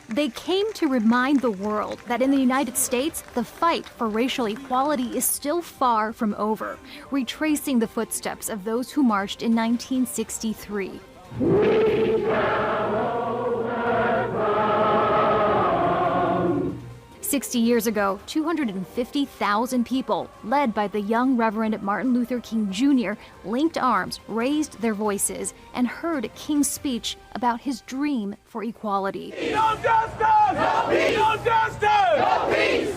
They came to remind the world that in the United States, the fight for racial equality is still far from over, retracing the footsteps of those who marched in 1963. 60 years ago, 250,000 people, led by the young Reverend Martin Luther King Jr., linked arms, raised their voices, and heard King's speech about his dream for equality. No justice! No peace! No justice! No peace!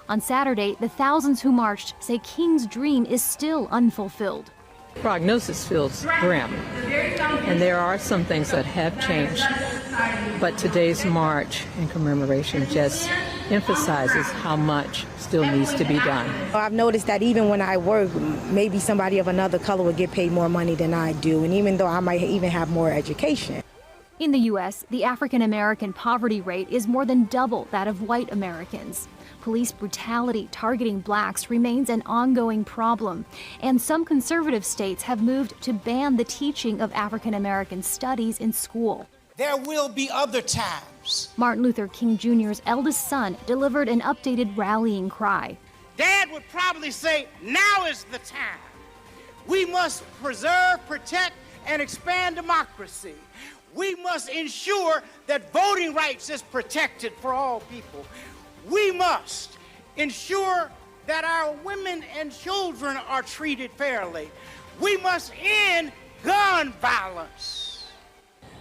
On Saturday, the thousands who marched say King's dream is still unfulfilled. Prognosis feels grim, and there are some things that have changed. But today's march and commemoration just emphasizes how much still needs to be done. I've noticed that even when I work, maybe somebody of another color would get paid more money than I do, and even though I might even have more education. In the U.S., the African American poverty rate is more than double that of white Americans. Police brutality targeting blacks remains an ongoing problem, and some conservative states have moved to ban the teaching of African American studies in school. There will be other times. Martin Luther King Jr.'s eldest son delivered an updated rallying cry. Dad would probably say, now is the time. We must preserve, protect, and expand democracy. We must ensure that voting rights is protected for all people. We must ensure that our women and children are treated fairly. We must end gun violence.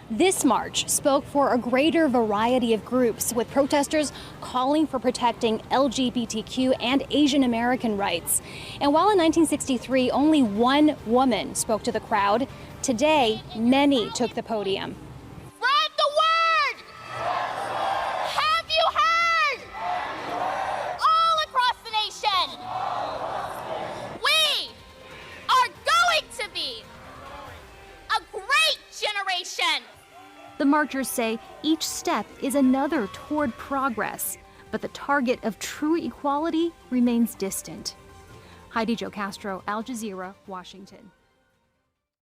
This march spoke for a greater variety of groups, with protesters calling for protecting LGBTQ and Asian American rights. And while in 1963 only one woman spoke to the crowd, today many took the podium. Spread the word! Have you heard? All across the nation, we are going to be a great generation. The marchers say each step is another toward progress, but the target of true equality remains distant. Heidi, Zhou-Castro, Al Jazeera, Washington.